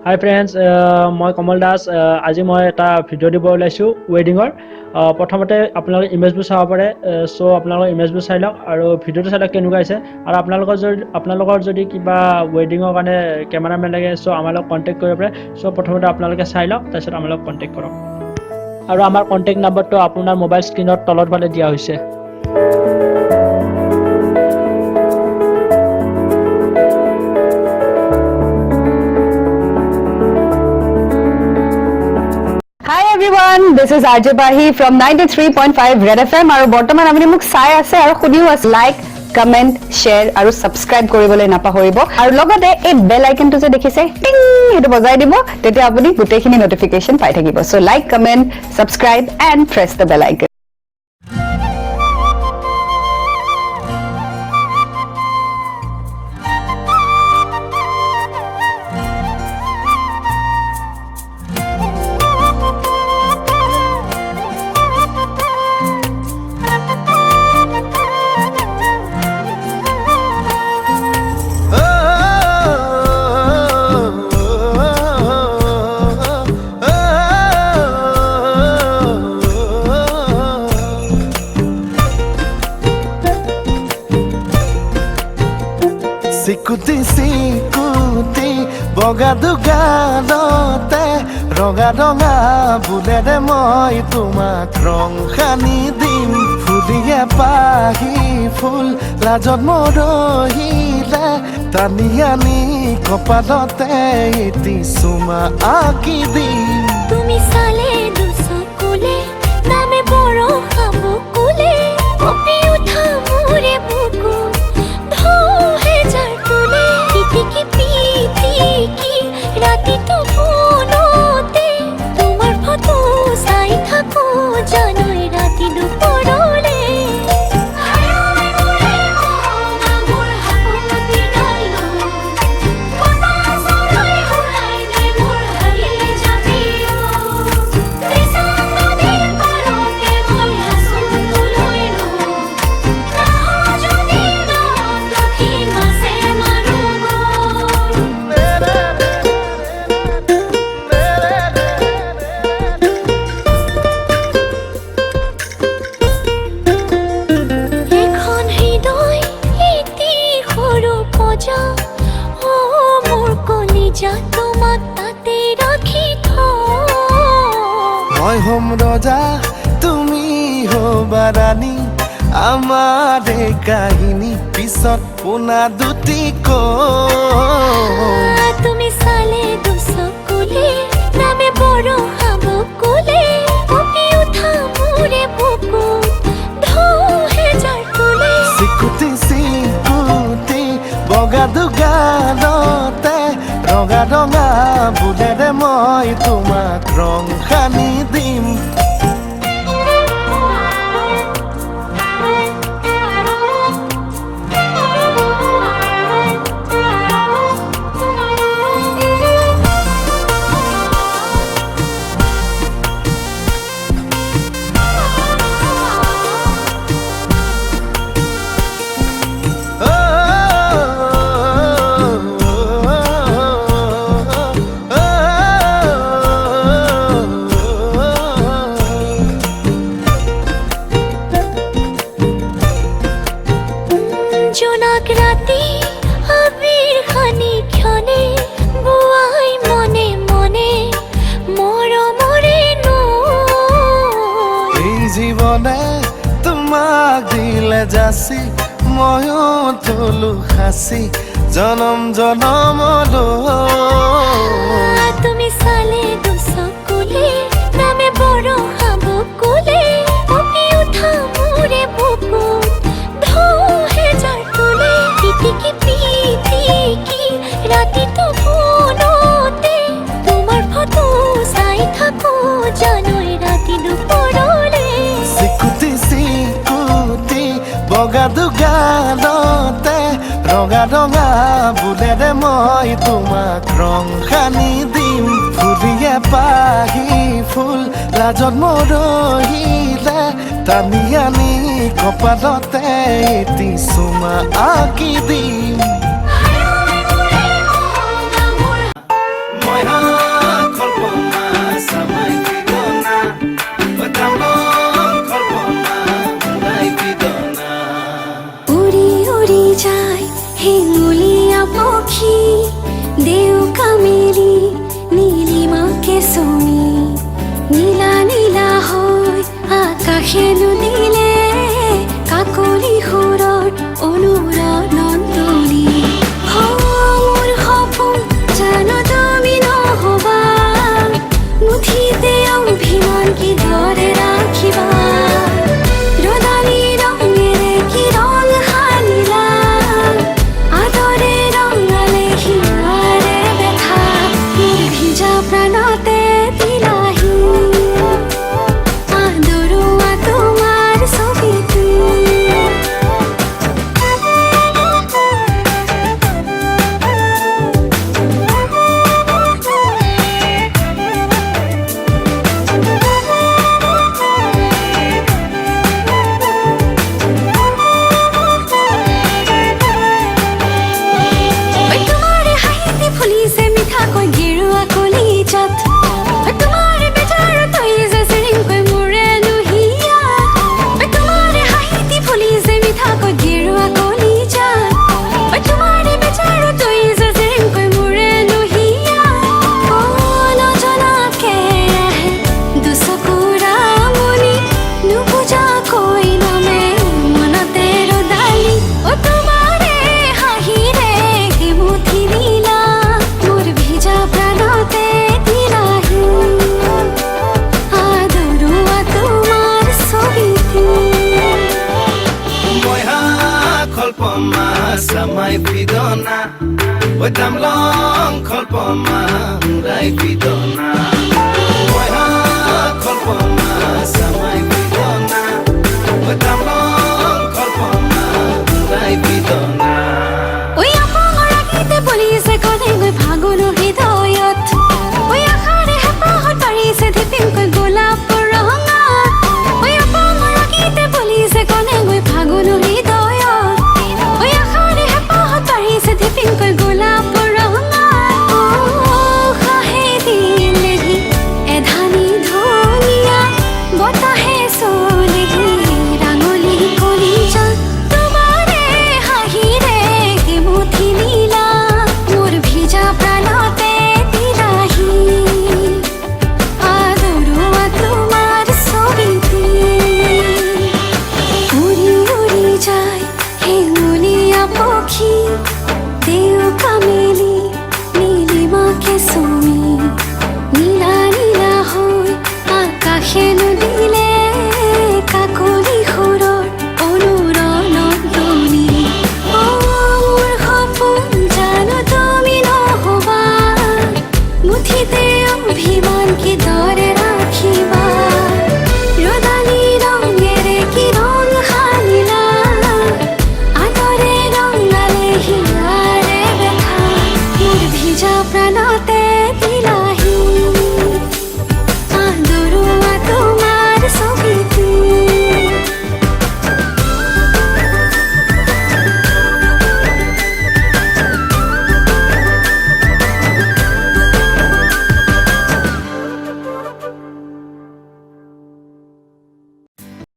হাই friends, মই কমল দাস। আজি মই এটা ভিডিঅ' দিব ওলাইছোঁ ৱেডিঙৰ। প্ৰথমতে আপোনালোকে ইমেজবোৰ চাব পাৰে। চ' আপোনালোকে ইমেজবোৰ চাই লওক আৰু ভিডিঅ'টো চাই লওক কেনেকুৱা হৈছে। আৰু আপোনালোকৰ যদি কিবা ৱেডিঙৰ কাৰণে কেমেৰামেন লাগে, চ' আমাৰ লগত কণ্টেক্ট কৰিব পাৰে। চ' প্ৰথমতে আপোনালোকে চাই লওক, তাৰপিছত আমাৰ লগত কণ্টেক্ট কৰক। আৰু আমাৰ কণ্টেক্ট নাম্বাৰটো আপোনাৰ মোবাইল স্ক্ৰীনত তলত ফালে দিয়া হৈছে। Hi everyone, this is RJ Bahi from 93.5 Red FM আৰু বৰ্তমান আপুনি মোক চাই আছে আৰু শুনিও আছে। লাইক, কমেন্ট, শ্বেয়াৰ আৰু সাবস্ক্ৰাইব কৰিবলৈ নাপাহৰিব আৰু লগতে এই বেল আইকনটো যে দেখিছে টিং সেইটো বজাই দিব, তেতিয়া আপুনি গোটেইখিনি নটিফিকেশন পাই থাকিব। So like, comment, subscribe and press the bell icon. চিকুটি চিকুটি বগা দুগানতে ৰঙা ৰঙা বুলেৰে মই তোমাক ৰং সানি দিম। ফুলিয়ে পাহি ফুল লাজত মৰহিলে টানি আনি কপালতে এটি চুমা আঁকি দিম। তুমি চালে দুচকুলে নামে বড় হাবুকুলে কপি উঠা মোৰে বুকু ৰাতিটো ফোনতে তোমাৰ ফটো চাই থাকো জানই ৰাতি দুপৰলে। মই হম ৰজা তুমি হবা ৰাণী, আমাৰ এই কাহিনী পিছত পোনা দুটি তুমি চালে দুচকুলে নামে বড় হাবুকুলে কপি উঠা মোৰে বুকু ধুহে যাৰ তুলে। চিকুটি চিকুটি বগা দুগানতে ৰঙা ৰঙা বুলেৰে মই তোমাক ৰং সানি দিম। জোনাক ৰাতি আবিৰ খানি ক্ষণে বুৱাই মনে মনে মৰমৰে এই জীৱনে তোমাক দিলে যাচি ময়ো থলো সাঁচি জনম জনমলৈ। তুমি চালে দুচকুলে নামে বড় হাবুকুলে কপি উঠা মোৰে বুকু ধুহে যাৰ তুলে। পিটিকি পিটিকি ৰাতিটো ফোনতে তোমাৰ ফটো চাই থাকো জানই ৰাতি দুপৰলে। চিকুটি চিকুটি বগা দুগানতে ৰঙা ৰঙা বুলেৰে মই তোমাক ৰং সানি দিম। ফুলিয়ে পাহি ফুল লাজত মৰহিলে টানি আনি কপালতে এটি চুমা আঁকি দিম। মই হেনো দিলে কাকলি সুৰৰ অনুৰণনলি মোৰ সপোন জানো তুমি নহবা মুঠিতে অভিমান কিদৰে ৰাখিবা ৰদালি ৰঙেৰে কি ৰং সানিলা আদৰে ৰঙালে হিয়াৰে বেথা মোৰ ভিজা প্ৰাণতে দিলাহি আদৰুৱা তোমাৰ ছবিটো তোমাৰে হাঁহিতে ফুলিছে মিঠাকৈ গেৰুৱা কলিজাত তোমাৰে বেজাৰ তৈ যে চিৰিংকৈ মোৰে লুহিয়া তোমাৰে হাঁহিতে ফুলিছে মিঠাকৈ গেৰুৱা কলিজাত তোমাৰে বেজাৰ তৈ যে চিৰিংকৈ মোৰে লুহিয়া নজনাকে আহে দুচকুৰা মনি নুবুজাকৈ নমে মনতে ৰদালি তোমাৰে হাঁহিৰে মুঠি দিলা মোৰ ভিজা প্ৰাণতে দিলাহি আদৰুৱা তোমাৰ ছবিটো মই কল্পমা সামাই বিদনা ঐ তামলং কল্পমা মুৰাই বিদনা মই কল্পমা সামাই